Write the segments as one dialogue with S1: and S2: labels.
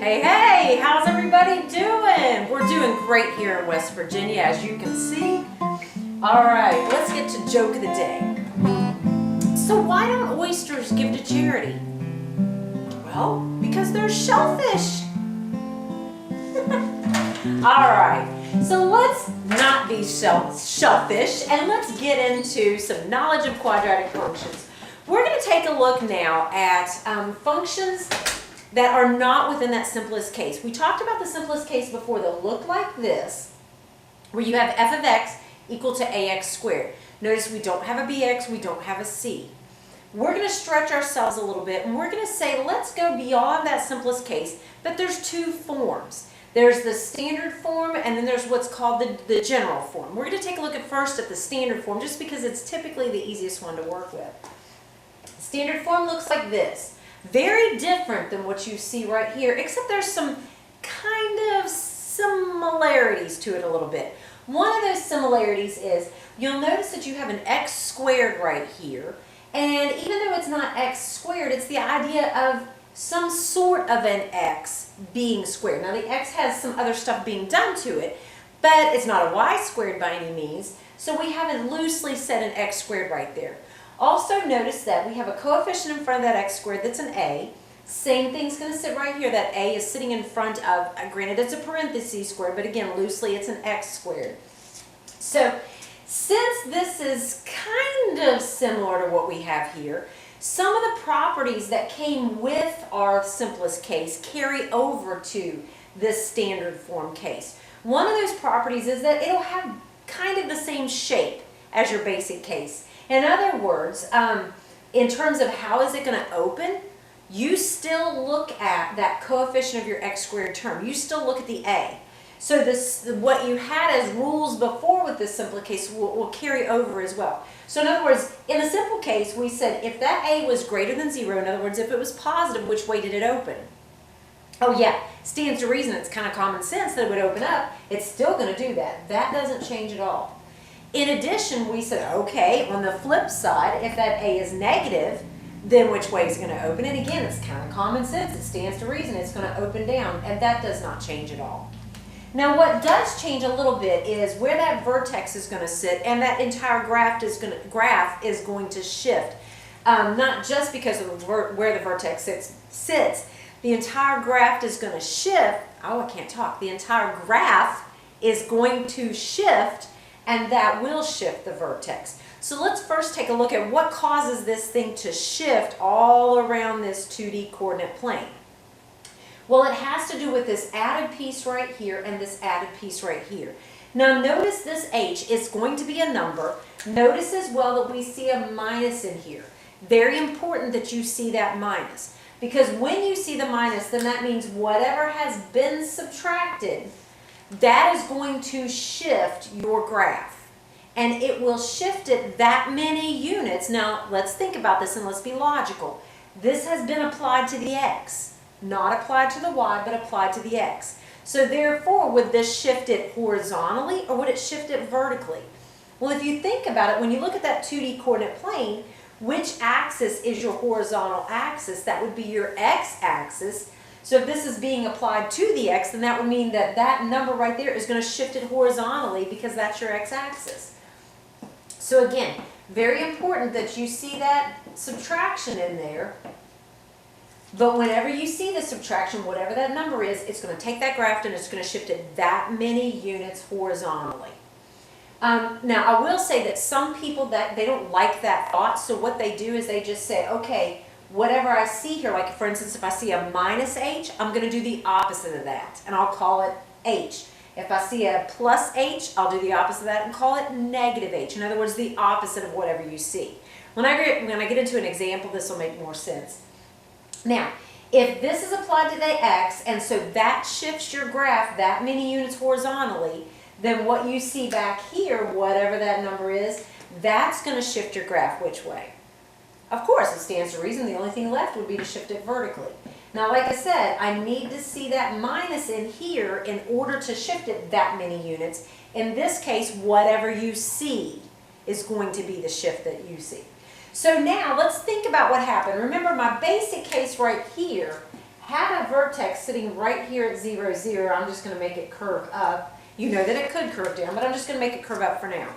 S1: Hey, hey, how's everybody doing? We're doing great here in West Virginia, as you can see. All right, let's get to joke of the day. So why don't oysters give to charity? Well, because they're shellfish. All right, so let's not be shellfish and let's get into some knowledge of quadratic functions. We're going to take a look now at functions that are not within that simplest case. We talked about the simplest case before that look like this, where you have f of x equal to ax squared. Notice we don't have a bx, we don't have a c. We're going to stretch ourselves a little bit and we're going to say let's go beyond that simplest case, but there's two forms. There's the standard form and then there's what's called the general form. We're going to take a look at first at the standard form just because it's typically the easiest one to work with. Standard form looks like this. Very different than what you see right here, except there's some kind of similarities to it a little bit. One of those similarities is you'll notice that you have an x squared right here, and even though it's not x squared, it's the idea of some sort of an x being squared. Now the x has some other stuff being done to it, but it's not a y squared by any means, so we haven't loosely set an x squared right there. Also notice that we have a coefficient in front of that x squared that's an a. Same thing's going to sit right here. That a is sitting in front of, granted it's a parentheses squared, but again loosely it's an x squared. So since this is kind of similar to what we have here, some of the properties that came with our simplest case carry over to this standard form case. One of those properties is that it'll have kind of the same shape as your basic case. In other words, in terms of how is it going to open, you still look at that coefficient of your x squared term. You still look at the a. So what you had as rules before with this simple case will carry over as well. So in other words, in the simple case, we said if that a was greater than 0, in other words, if it was positive, which way did it open? Oh yeah, stands to reason, it's kind of common sense that it would open up. It's still going to do that. That doesn't change at all. In addition, we said, okay, on the flip side, if that a is negative, then which way is it going to open? And again, it's kind of common sense. It stands to reason. It's going to open down, and that does not change at all. Now, what does change a little bit is where that vertex is going to sit, and that entire graph is going to shift. Not just because of where the vertex sits. The entire graph is going to shift. Oh, I can't talk. The entire graph is going to shift, and that will shift the vertex. So let's first take a look at what causes this thing to shift all around this 2D coordinate plane. Well, it has to do with this added piece right here and this added piece right here. Now notice this h is going to be a number. Notice as well that we see a minus in here. Very important that you see that minus, because when you see the minus, then that means whatever has been subtracted, that is going to shift your graph, and it will shift it that many units. Now let's think about this and let's be logical. This has been applied to the x, not applied to the y, but applied to the x. So therefore, would this shift it horizontally or would it shift it vertically? Well, if you think about it, when you look at that 2D coordinate plane, which axis is your horizontal axis? That would be your x-axis. So if this is being applied to the x, then that would mean that that number right there is going to shift it horizontally because that's your x-axis. So again, very important that you see that subtraction in there. But whenever you see the subtraction, whatever that number is, it's going to take that graph and it's going to shift it that many units horizontally. Now, I will say that some people, that they don't like that thought, so what they do is they just say, okay, whatever I see here, like for instance, if I see a minus h, I'm going to do the opposite of that, and I'll call it h. If I see a plus h, I'll do the opposite of that and call it negative h. In other words, the opposite of whatever you see. When I get into an example, this will make more sense. Now, if this is applied to the x, and so that shifts your graph that many units horizontally, then what you see back here, whatever that number is, that's going to shift your graph which way? Of course, it stands to reason the only thing left would be to shift it vertically. Now, like I said, I need to see that minus in here in order to shift it that many units. In this case, whatever you see is going to be the shift that you see. So now let's think about what happened. Remember, my basic case right here had a vertex sitting right here at 0, 0, I'm just going to make it curve up. You know that it could curve down, but I'm just going to make it curve up for now.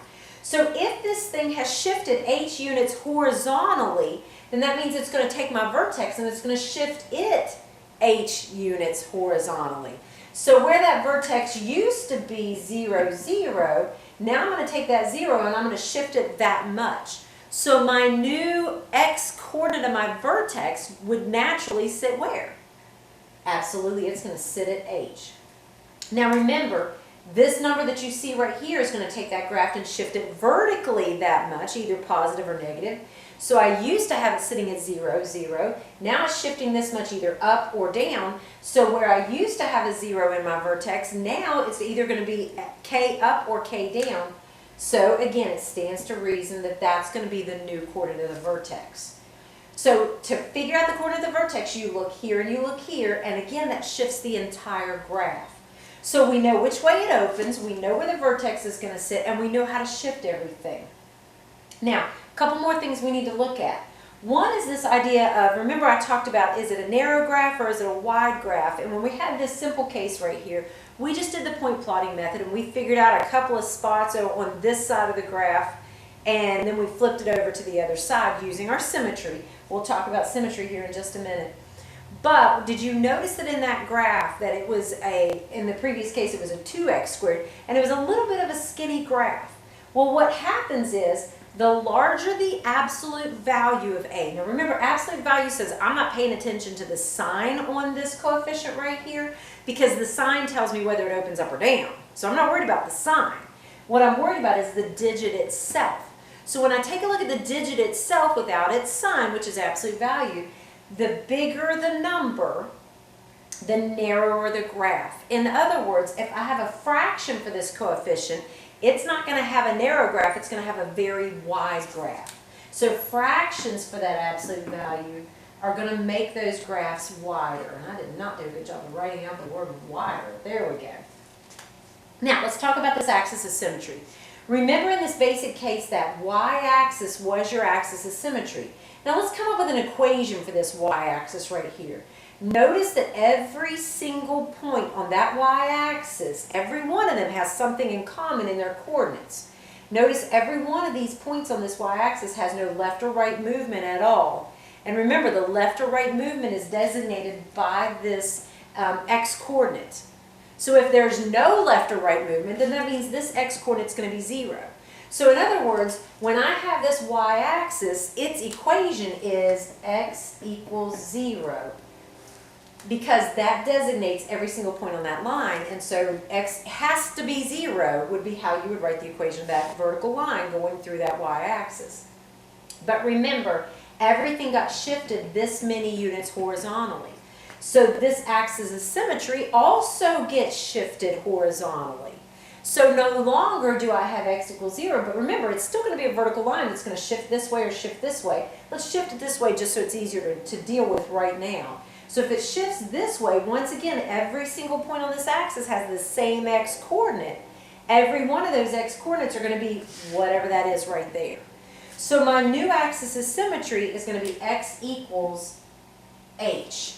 S1: So if this thing has shifted h units horizontally, then that means it's going to take my vertex and it's going to shift it h units horizontally. So where that vertex used to be 0, 0, now I'm going to take that 0 and I'm going to shift it that much. So my new x-coordinate of my vertex would naturally sit where? Absolutely, it's going to sit at h. Now remember, this number that you see right here is going to take that graph and shift it vertically that much, either positive or negative. So I used to have it sitting at 0, 0. Now it's shifting this much either up or down. So where I used to have a 0 in my vertex, now it's either going to be k up or k down. So again, it stands to reason that that's going to be the new coordinate of the vertex. So to figure out the coordinate of the vertex, you look here and you look here, and again, that shifts the entire graph. So we know which way it opens, we know where the vertex is going to sit, and we know how to shift everything. Now, a couple more things we need to look at. One is this idea of, remember I talked about, is it a narrow graph or is it a wide graph? And when we had this simple case right here, we just did the point plotting method and we figured out a couple of spots on this side of the graph, and then we flipped it over to the other side using our symmetry. We'll talk about symmetry here in just a minute. But did you notice that in that graph that it was in the previous case it was a 2x squared, and it was a little bit of a skinny graph? Well, what happens is the larger the absolute value of a. Now remember, absolute value says I'm not paying attention to the sign on this coefficient right here because the sign tells me whether it opens up or down. So I'm not worried about the sign. What I'm worried about is the digit itself. So when I take a look at the digit itself without its sign, which is absolute value, the bigger the number, the narrower the graph. In other words, if I have a fraction for this coefficient, it's not going to have a narrow graph, it's going to have a very wide graph. So fractions for that absolute value are going to make those graphs wider. And I did not do a good job of writing out the word wider. There we go. Now let's talk about this axis of symmetry. Remember in this basic case that y-axis was your axis of symmetry. Now let's come up with an equation for this y-axis right here. Notice that every single point on that y-axis, every one of them has something in common in their coordinates. Notice every one of these points on this y-axis has no left or right movement at all. And remember, the left or right movement is designated by this x-coordinate. So if there's no left or right movement, then that means this x-coordinate is going to be 0. So in other words, when I have this y-axis, its equation is x equals 0. Because that designates every single point on that line, and so x has to be 0 would be how you would write the equation of that vertical line going through that y-axis. But remember, everything got shifted this many units horizontally. So this axis of symmetry also gets shifted horizontally. So no longer do I have x equals 0, but remember, it's still going to be a vertical line that's going to shift this way or shift this way. Let's shift it this way just so it's easier to deal with right now. So if it shifts this way, once again, every single point on this axis has the same x-coordinate. Every one of those x-coordinates are going to be whatever that is right there. So my new axis of symmetry is going to be x equals h.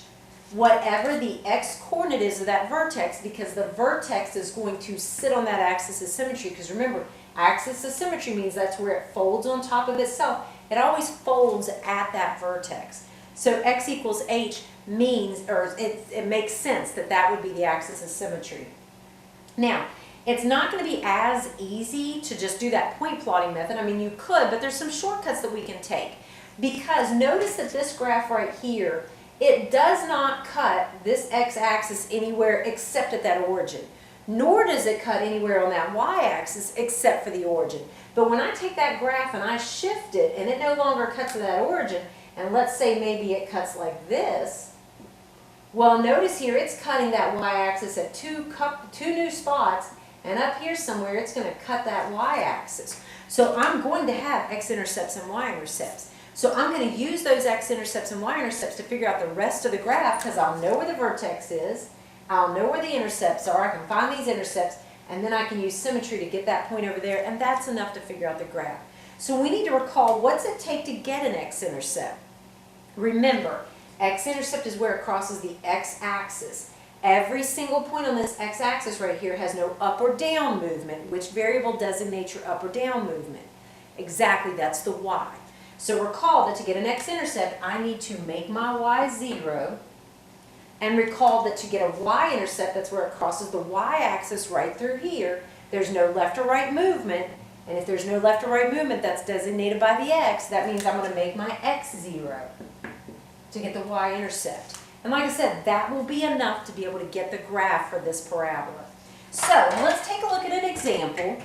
S1: Whatever the x-coordinate is of that vertex, because the vertex is going to sit on that axis of symmetry. Because remember, axis of symmetry means that's where it folds on top of itself. It always folds at that vertex. So x equals h means, or it makes sense that that would be the axis of symmetry. Now, it's not going to be as easy to just do that point plotting method. I mean, you could, but there's some shortcuts that we can take. Because notice that this graph right here, it does not cut this x-axis anywhere except at that origin. Nor does it cut anywhere on that y-axis except for the origin. But when I take that graph and I shift it, and it no longer cuts at that origin, and let's say maybe it cuts like this, well, notice here it's cutting that y-axis at two new spots, and up here somewhere it's going to cut that y-axis. So I'm going to have x-intercepts and y-intercepts. So I'm going to use those x-intercepts and y-intercepts to figure out the rest of the graph, because I'll know where the vertex is, I'll know where the intercepts are, I can find these intercepts, and then I can use symmetry to get that point over there, and that's enough to figure out the graph. So we need to recall, what's it take to get an x-intercept? Remember, X-intercept is where it crosses the x-axis. Every single point on this x-axis right here has no up or down movement. Which variable designates your up or down movement? Exactly, that's the y. So recall that to get an x-intercept, I need to make my y 0. And recall that to get a y-intercept, that's where it crosses the y-axis right through here. There's no left or right movement. And if there's no left or right movement that's designated by the x, that means I'm going to make my x 0 to get the y-intercept. And like I said, that will be enough to be able to get the graph for this parabola. So let's take a look at an example.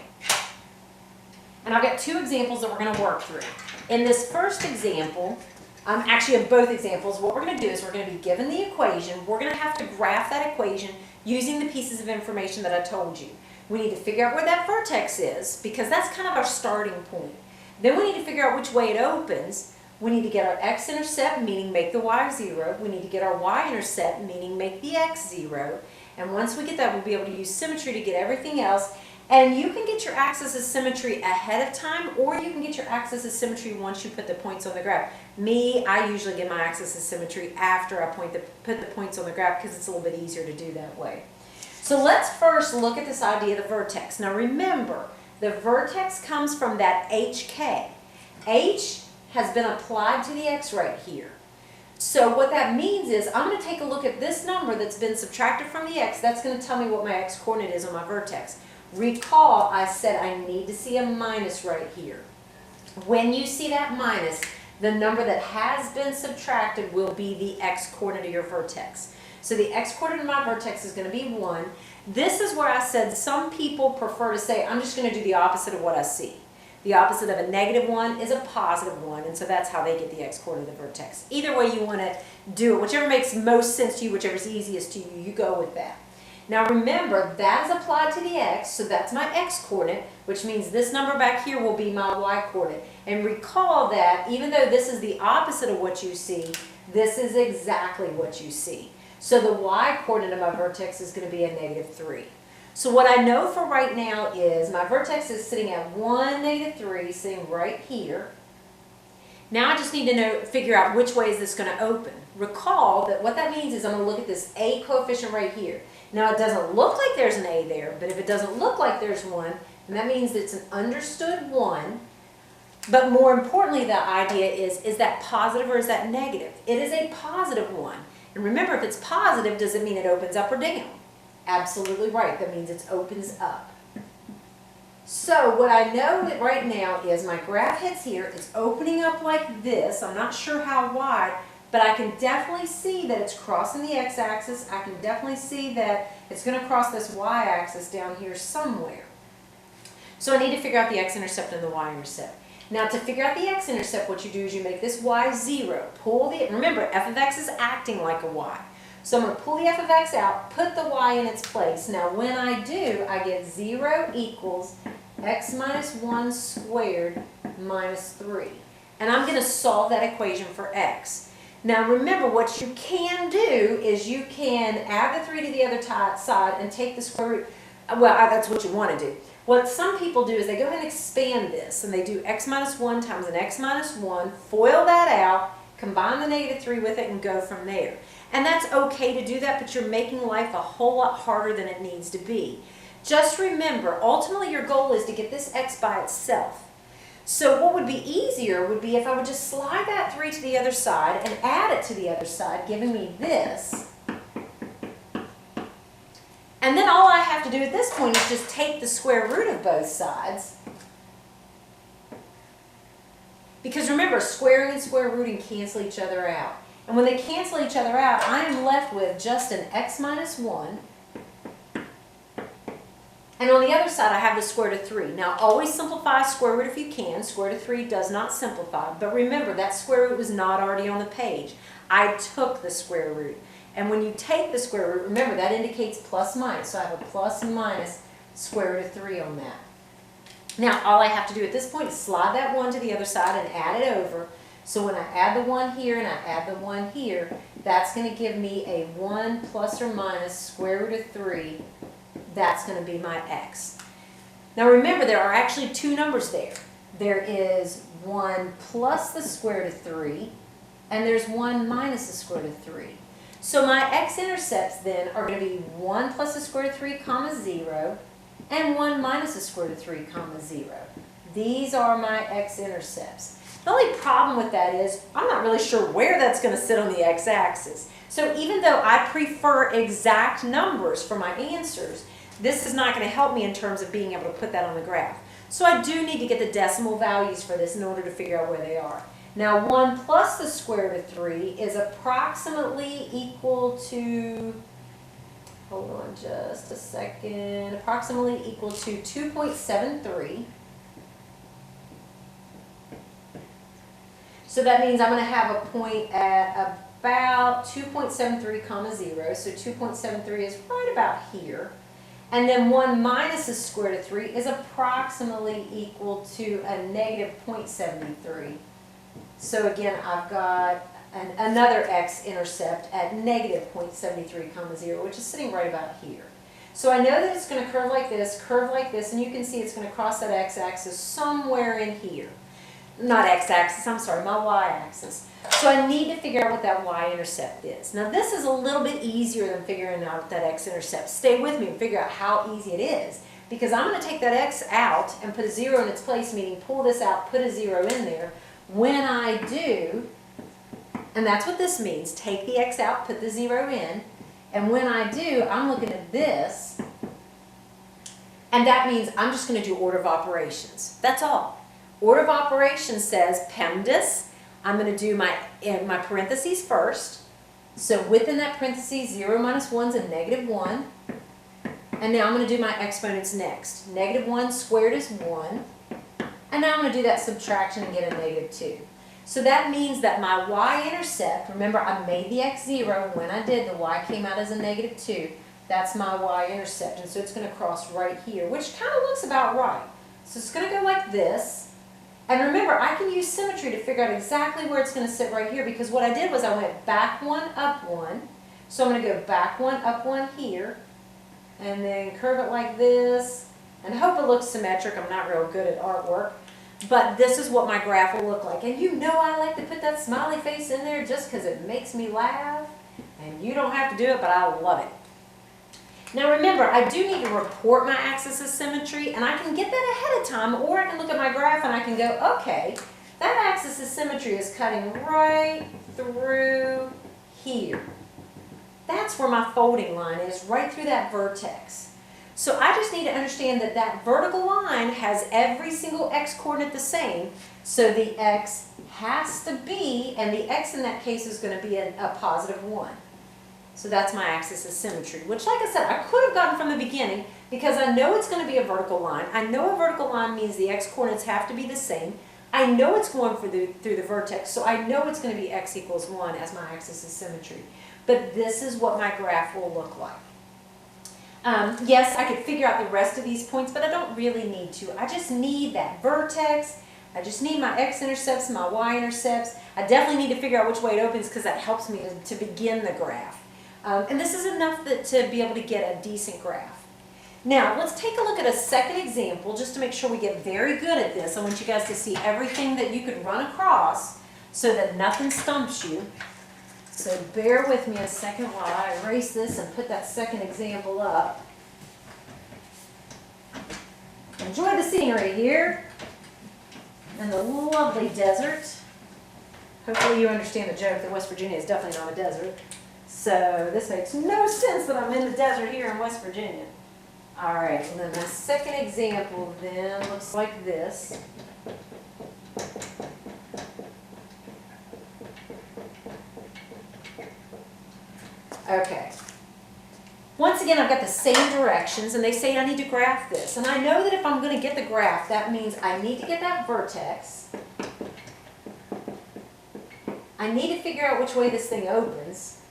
S1: And I've got two examples that we're going to work through. In this first example, actually in both examples, what we're going to do is we're going to be given the equation. We're going to have to graph that equation using the pieces of information that I told you. We need to figure out where that vertex is because that's kind of our starting point. Then we need to figure out which way it opens. We need to get our x-intercept, meaning make the y 0. We need to get our y-intercept, meaning make the x 0. And once we get that, we'll be able to use symmetry to get everything else. And you can get your axis of symmetry ahead of time, or you can get your axis of symmetry once you put the points on the graph. Me, I usually get my axis of symmetry after I put the points on the graph because it's a little bit easier to do that way. So let's first look at this idea of the vertex. Now remember, the vertex comes from that HK. H has been applied to the x right here. So what that means is I'm going to take a look at this number that's been subtracted from the x. That's going to tell me what my x coordinate is on my vertex. Recall I said I need to see a minus right here. When you see that minus, the number that has been subtracted will be the x coordinate of your vertex. So the x coordinate of my vertex is going to be 1. This is where I said some people prefer to say I'm just going to do the opposite of what I see. The opposite of a -1 is a +1, and so that's how they get the x coordinate of the vertex. Either way you want to do it, whichever makes most sense to you, whichever is easiest to you, you go with that. Now remember, that is applied to the x, so that's my x coordinate, which means this number back here will be my y coordinate. And recall that even though this is the opposite of what you see, this is exactly what you see. So the y coordinate of my vertex is going to be a -3. So what I know for right now is my vertex is sitting at 1, -3, sitting right here. Now I just need to figure out which way is this going to open. Recall that what that means is I'm going to look at this a coefficient right here. Now it doesn't look like there's an a there, but if it doesn't look like there's one, then that means it's an understood 1. But more importantly, the idea is that positive or is that negative? It is a positive 1. And remember, if it's positive, does it mean it opens up or down? Absolutely right. That means it opens up. So what I know that right now is my graph hits here. It's opening up like this. I'm not sure how wide, but I can definitely see that it's crossing the x-axis. I can definitely see that it's going to cross this y-axis down here somewhere. So I need to figure out the x-intercept and the y-intercept. Now to figure out the x-intercept, what you do is you make this y 0. Remember, f of x is acting like a y. So I'm going to pull the f of x out, put the y in its place. Now when I do, I get 0 equals x minus 1 squared minus 3. And I'm going to solve that equation for x. Now remember, what you can do is you can add the 3 to the other side and take the square root. Well, that's what you want to do. What some people do is they go ahead and expand this, and they do x minus 1 times an x minus 1, FOIL that out, combine the -3 with it, and go from there. And that's okay to do that, but you're making life a whole lot harder than it needs to be. Just remember, ultimately your goal is to get this x by itself. So what would be easier would be if I would just slide that 3 to the other side and add it to the other side, giving me this. And then all I have to do at this point is just take the square root of both sides. Because remember, squaring and square rooting cancel each other out. And when they cancel each other out, I am left with just an x minus 1. And on the other side, I have the square root of 3. Now, always simplify square root if you can. Square root of 3 does not simplify. But remember, that square root was not already on the page. I took the square root. And when you take the square root, remember, that indicates plus minus. So I have a plus minus square root of 3 on that. Now, all I have to do at this point is slide that 1 to the other side and add it over. So when I add the 1 here and I add the 1 here, that's going to give me a 1 plus or minus square root of 3. That's going to be my x. Now remember, there are actually two numbers there. There is 1 plus the square root of 3, and there's 1 minus the square root of 3. So my x-intercepts then are going to be 1 plus the square root of 3 comma 0 and 1 minus the square root of 3 comma 0. These are my x-intercepts. The only problem with that is I'm not really sure where that's going to sit on the x-axis. So even though I prefer exact numbers for my answers, this is not going to help me in terms of being able to put that on the graph. So I do need to get the decimal values for this in order to figure out where they are. Now 1 plus the square root of 3 is approximately equal to, hold on just a second, approximately equal to 2.73. So that means I'm going to have a point at about 2.73 comma 0. So 2.73 is right about here. And then 1 minus the square root of 3 is approximately equal to a negative 0.73. So again, I've got another x-intercept at negative 0.73 comma 0, which is sitting right about here. So I know that it's going to curve like this, and you can see it's going to cross that x-axis somewhere in here. Not x-axis, I'm sorry, my y-axis. So I need to figure out what that y-intercept is. Now this is a little bit easier than figuring out that x-intercept. Stay with me and figure out how easy it is. Because I'm going to take that x out and put a 0 in its place, meaning pull this out, put a 0 in there. When I do, and that's what this means, take the x out, put the 0 in, and when I do, I'm looking at this, and that means I'm just going to do order of operations. That's all. Order of operations says PEMDAS. I'm going to do my parentheses first. So within that parentheses, 0 minus 1 is a negative 1. And now I'm going to do my exponents next. Negative 1 squared is 1. And now I'm going to do that subtraction and get a negative 2. So that means that my y-intercept, remember I made the x 0 when I did, the y came out as a negative 2. That's my y-intercept. And so it's going to cross right here, which kind of looks about right. So it's going to go like this. And remember, I can use symmetry to figure out exactly where it's going to sit right here, because what I did was I went back 1, up 1. So I'm going to go back 1, up 1 here, and then curve it like this, and hope it looks symmetric. I'm not real good at artwork, but this is what my graph will look like. And you know I like to put that smiley face in there just because it makes me laugh, and you don't have to do it, but I love it. Now remember, I do need to report my axis of symmetry, and I can get that ahead of time, or I can look at my graph and I can go, okay, that axis of symmetry is cutting right through here. That's where my folding line is, right through that vertex. So I just need to understand that that vertical line has every single x-coordinate the same, so the x has to be, and the x in that case is going to be a positive 1. So that's my axis of symmetry, which, like I said, I could have gotten from the beginning because I know it's going to be a vertical line. I know a vertical line means the x-coordinates have to be the same. I know it's going through the vertex, so I know it's going to be x equals 1 as my axis of symmetry. But this is what my graph will look like. Yes, I could figure out the rest of these points, but I don't really need to. I just need that vertex. I just need my x-intercepts, my y-intercepts. I definitely need to figure out which way it opens because that helps me to begin the graph. And this is enough to be able to get a decent graph. Now, let's take a look at a second example just to make sure we get very good at this. I want you guys to see everything that you could run across so that nothing stumps you. So bear with me a second while I erase this and put that second example up. Enjoy the scenery here and the lovely desert. Hopefully you understand the joke that West Virginia is definitely not a desert. So this makes no sense that I'm in the desert here in West Virginia. All right, and then my second example then looks like this. Okay. Once again, I've got the same directions, and they say I need to graph this. And I know that if I'm going to get the graph, that means I need to get that vertex. I need to figure out which way this thing opens.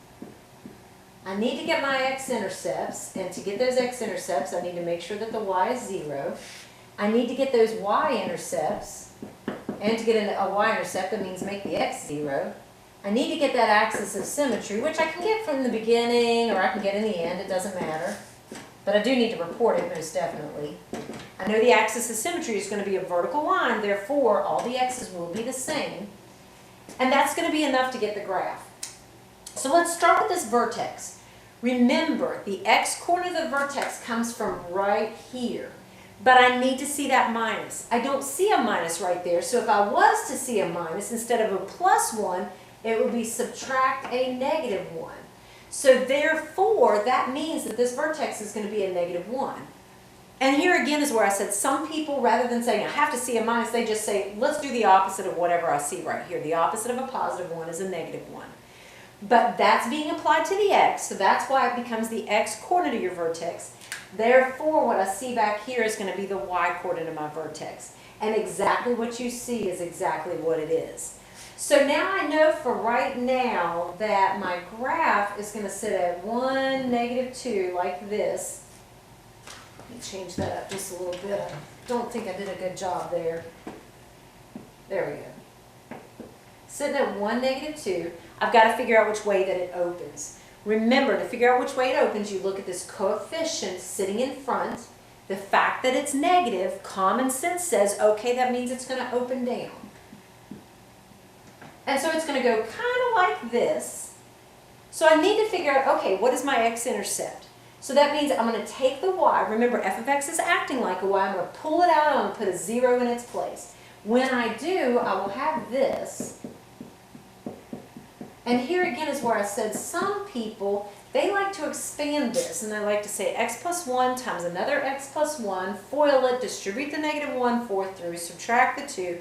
S1: I need to get my x-intercepts, and to get those x-intercepts, I need to make sure that the y is 0. I need to get those y-intercepts, and to get a y-intercept, that means make the x 0. I need to get that axis of symmetry, which I can get from the beginning, or I can get in the end, it doesn't matter. But I do need to report it most definitely. I know the axis of symmetry is going to be a vertical line, therefore all the x's will be the same. And that's going to be enough to get the graph. So let's start with this vertex. Remember, the x-coordinate of the vertex comes from right here. But I need to see that minus. I don't see a minus right there, so if I was to see a minus, instead of a +1, it would be subtract a -1. So therefore, that means that this vertex is going to be a -1. And here again is where I said some people, rather than saying I have to see a minus, they just say, let's do the opposite of whatever I see right here. The opposite of a +1 is a -1. But that's being applied to the x, so that's why it becomes the x-coordinate of your vertex. Therefore, what I see back here is going to be the y-coordinate of my vertex. And exactly what you see is exactly what it is. So now I know for right now that my graph is going to sit at 1, -2, like this. Let me change that up just a little bit. I don't think I did a good job there. There we go. Sitting at 1, -2. I've got to figure out which way that it opens. Remember, to figure out which way it opens, you look at this coefficient sitting in front. The fact that it's negative, common sense says, okay, that means it's going to open down. And so it's going to go kind of like this. So I need to figure out, okay, what is my x-intercept? So that means I'm going to take the y. Remember, f of x is acting like a y. I'm going to pull it out and I'm going to put a 0 in its place. When I do, I will have this. And here again is where I said some people, they like to expand this, and they like to say x + 1 times another x + 1, FOIL it, distribute the -1/4 through, subtract the 2,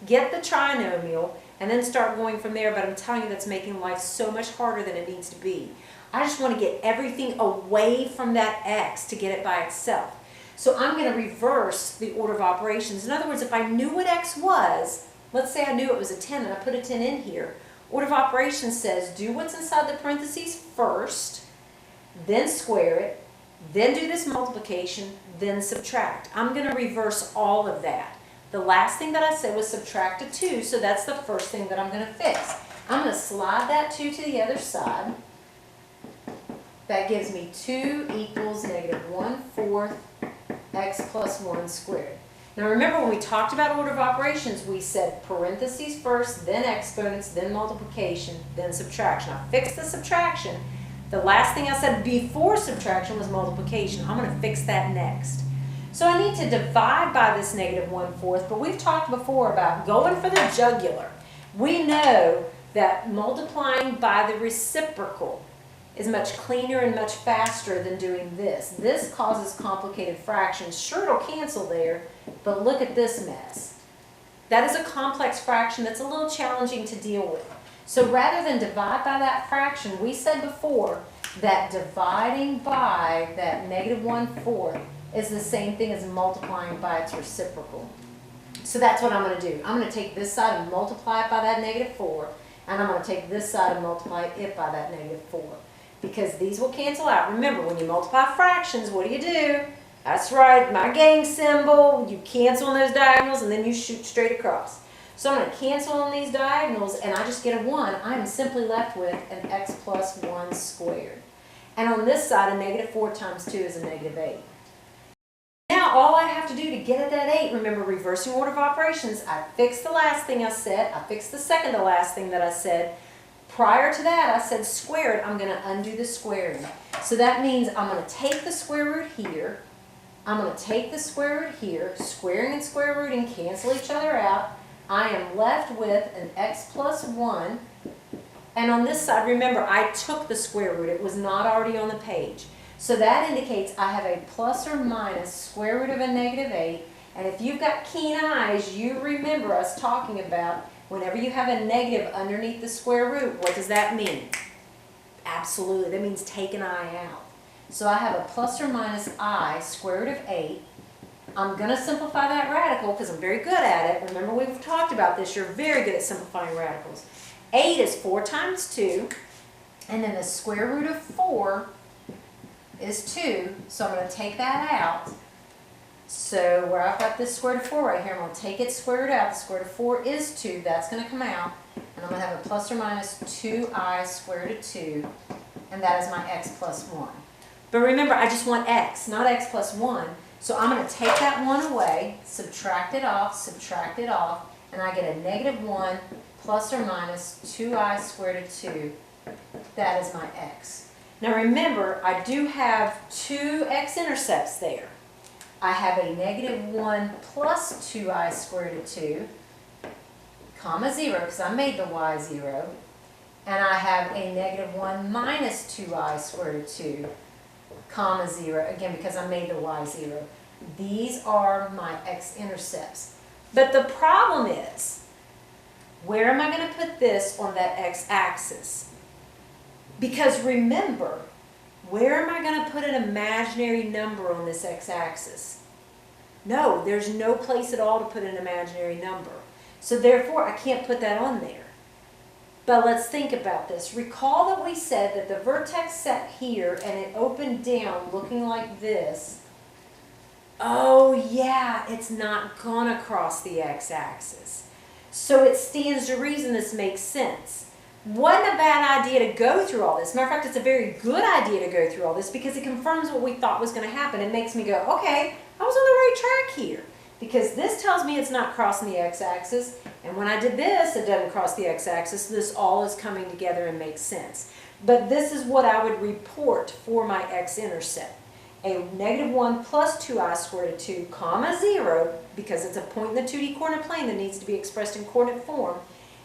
S1: get the trinomial, and then start going from there. But I'm telling you, that's making life so much harder than it needs to be. I just want to get everything away from that x to get it by itself. So I'm going to reverse the order of operations. In other words, if I knew what x was, let's say I knew it was a 10 and I put a 10 in here, order of operations says do what's inside the parentheses first, then square it, then do this multiplication, then subtract. I'm going to reverse all of that. The last thing that I said was subtract a 2, so that's the first thing that I'm going to fix. I'm going to slide that 2 to the other side. That gives me 2 equals -1/4 x + 1 squared. Now remember, when we talked about order of operations, we said parentheses first, then exponents, then multiplication, then subtraction. I fixed the subtraction. The last thing I said before subtraction was multiplication. I'm going to fix that next. So I need to divide by this -1/4, but we've talked before about going for the jugular. We know that multiplying by the reciprocal is much cleaner and much faster than doing this. This causes complicated fractions. Sure, it'll cancel there, but look at this mess. That is a complex fraction that's a little challenging to deal with. So rather than divide by that fraction, we said before that dividing by that -1/4 is the same thing as multiplying by its reciprocal. So that's what I'm going to do. I'm going to take this side and multiply it by that -4, and I'm going to take this side and multiply it by that -4. Because these will cancel out. Remember, when you multiply fractions, what do? That's right, my gang symbol. You cancel on those diagonals and then you shoot straight across. So I'm going to cancel on these diagonals and I just get a 1. I'm simply left with an x + 1 squared. And on this side, a -4 times 2 is a -8. Now all I have to do to get at that 8, remember reversing order of operations, I fixed the last thing I said, I fixed the second to last thing that I said. Prior to that, I said squared. I'm going to undo the squaring. So that means I'm going to take the square root here. I'm going to take the square root here. Squaring and square rooting cancel each other out. I am left with an x + 1. And on this side, remember, I took the square root. It was not already on the page. So that indicates I have a plus or minus square root of a -8. And if you've got keen eyes, you remember us talking about whenever you have a negative underneath the square root, what does that mean? Absolutely, that means take an I out. So I have a plus or minus I square root of 8. I'm going to simplify that radical because I'm very good at it. Remember, we've talked about this. You're very good at simplifying radicals. 8 is 4 times 2, and then the square root of 4 is 2. So I'm going to take that out. So where I've got this square root of 4 right here, I'm going to take it square root out. The square root of 4 is 2. That's going to come out. And I'm going to have a plus or minus 2i square root of 2. And that is my x + 1. But remember, I just want x, not x + 1. So I'm going to take that 1 away, subtract it off, and I get a -1 plus or minus 2I squared of 2. That is my x. Now remember, I do have two x-intercepts there. I have a negative 1 plus 2I squared of 2, comma 0, because I made the y 0. And I have a negative 1 minus 2I squared of 2, comma 0, again because I made the y 0. These are my x-intercepts. But the problem is, where am I going to put this on that x-axis? Because remember, where am I going to put an imaginary number on this x-axis? No, there's no place at all to put an imaginary number. So therefore, I can't put that on there. But let's think about this. Recall that we said that the vertex sat here and it opened down looking like this. Oh yeah, it's not gonna cross the x-axis. So it stands to reason this makes sense. Wasn't a bad idea to go through all this. Matter of fact, it's a very good idea to go through all this because it confirms what we thought was going to happen. It makes me go, okay, I was on the right track here. Because this tells me it's not crossing the x-axis, and when I did this, it doesn't cross the x-axis. This all is coming together and makes sense. But this is what I would report for my x-intercept. A negative 1 plus 2I squared of 2, comma 0, because it's a point in the 2D coordinate plane that needs to be expressed in coordinate form,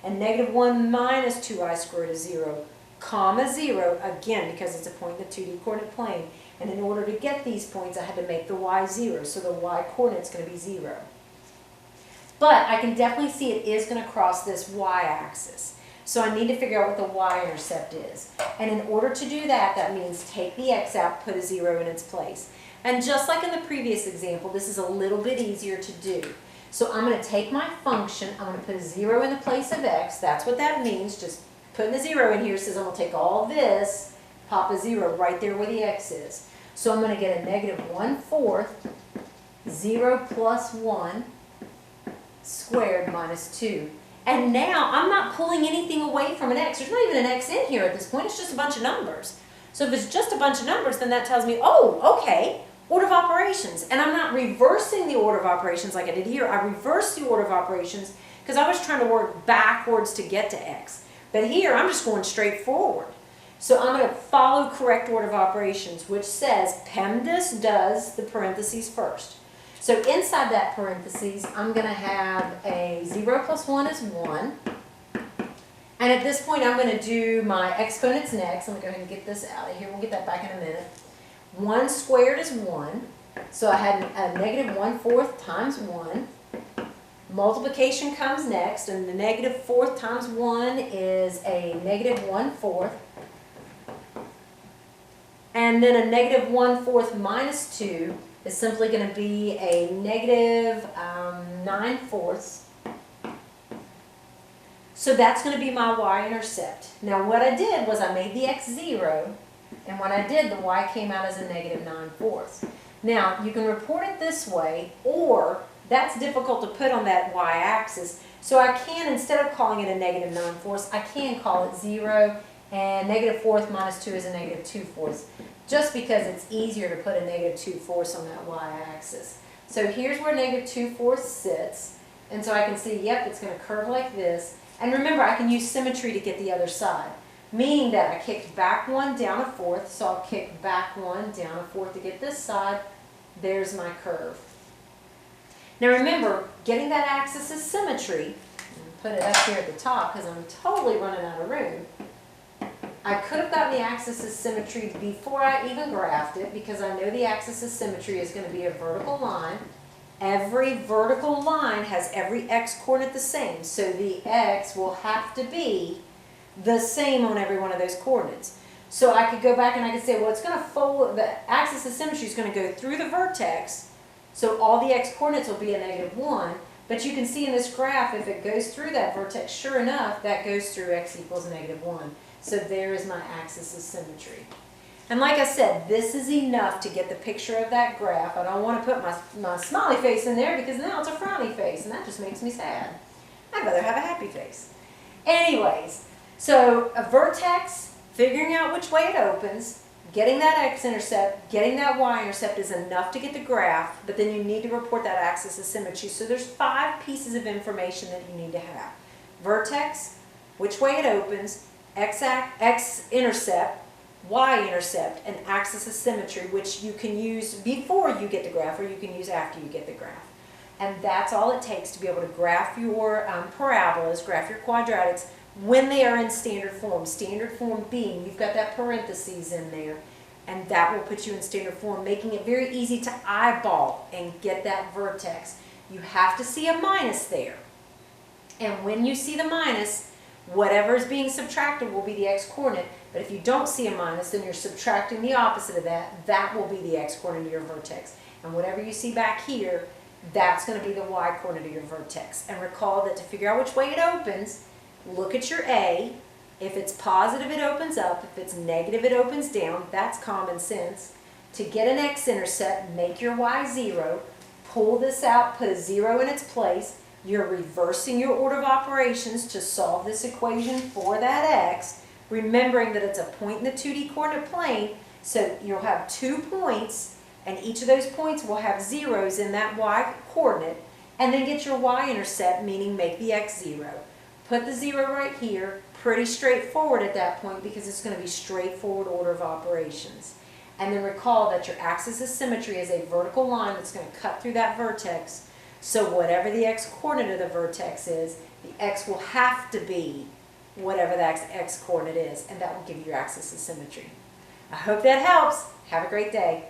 S1: and negative 1 minus 2I squared of 0, comma 0, again, because it's a point in the 2D coordinate plane. And in order to get these points, I had to make the y 0, so the y coordinate is going to be 0. But I can definitely see it is going to cross this y-axis. So I need to figure out what the y-intercept is. And in order to do that, that means take the x out, put a 0 in its place. And just like in the previous example, this is a little bit easier to do. So I'm going to take my function, I'm going to put a 0 in the place of x. That's what that means. Just putting a 0 in here says I'm going to take all this, pop a 0 right there where the x is. So I'm going to get a negative 1/4, 0 plus 1 squared minus 2. And now I'm not pulling anything away from an x. There's not even an x in here at this point. It's just a bunch of numbers. So if it's just a bunch of numbers, then that tells me, oh, okay, order of operations. And I'm not reversing the order of operations like I did here. I reversed the order of operations because I was trying to work backwards to get to x. But here, I'm just going straight forward. So I'm going to follow correct order of operations, which says PEMDAS does the parentheses first. So inside that parentheses, I'm going to have a 0 plus 1 is 1. And at this point, I'm going to do my exponents next. I'm going to go ahead and get this out of here. We'll get that back in a minute. 1 squared is 1. So I had a negative 1/4 times 1. Multiplication comes next, and the negative 4th times 1 is a negative 1/4. And then a negative 1/4 minus 2 is simply going to be a negative 9/4. So that's going to be my y-intercept. Now what I did was I made the x 0, and when I did, the y came out as a negative 9/4. Now you can report it this way, or that's difficult to put on that y-axis. So I can, instead of calling it a negative 9/4, I can call it 0, and negative 4th minus 2 is a negative 2/4. Just because it's easier to put a negative 2/4 on that y-axis. So here's where negative 2/4 sits. And so I can see, yep, it's going to curve like this. And remember, I can use symmetry to get the other side. Meaning that I kicked back 1, down a 4th. So I'll kick back 1, down a 4th to get this side. There's my curve. Now remember, getting that axis is symmetry. Put it up here at the top because I'm totally running out of room. I could have gotten the axis of symmetry before I even graphed it because I know the axis of symmetry is going to be a vertical line. Every vertical line has every x coordinate the same, so the x will have to be the same on every one of those coordinates. So I could go back and I could say, well, it's going to fold, the axis of symmetry is going to go through the vertex, so all the x coordinates will be a negative 1. But you can see in this graph, if it goes through that vertex, sure enough, that goes through x equals negative 1. So there is my axis of symmetry. And like I said, this is enough to get the picture of that graph. I don't want to put my smiley face in there because now it's a frowny face, and that just makes me sad. I'd rather have a happy face. Anyways, so a vertex, figuring out which way it opens, getting that x-intercept, getting that y-intercept is enough to get the graph, but then you need to report that axis of symmetry. So there's 5 pieces of information that you need to have. vertex, which way it opens, x-intercept, y-intercept, and axis of symmetry, which you can use before you get the graph or you can use after you get the graph. And that's all it takes to be able to graph your parabolas, graph your quadratics, when they are in standard form. Standard form being, you've got that parentheses in there, and that will put you in standard form, making it very easy to eyeball and get that vertex. You have to see a minus there. And when you see the minus, whatever is being subtracted will be the x-coordinate. But if you don't see a minus, then you're subtracting the opposite of that. That will be the x-coordinate of your vertex. And whatever you see back here, that's going to be the y-coordinate of your vertex. And recall that to figure out which way it opens, look at your A. If it's positive, it opens up. If it's negative, it opens down. That's common sense. To get an x-intercept, make your y 0. Pull this out, put a 0 in its place. You're reversing your order of operations to solve this equation for that x, remembering that it's a point in the 2D coordinate plane, so you'll have 2 points, and each of those points will have zeros in that y coordinate, and then get your y-intercept, meaning make the x 0. Put the 0 right here, pretty straightforward at that point because it's going to be straightforward order of operations. And then recall that your axis of symmetry is a vertical line that's going to cut through that vertex. So whatever the x-coordinate of the vertex is, the x will have to be whatever that x-coordinate is, and that will give you your axis of symmetry. I hope that helps. Have a great day.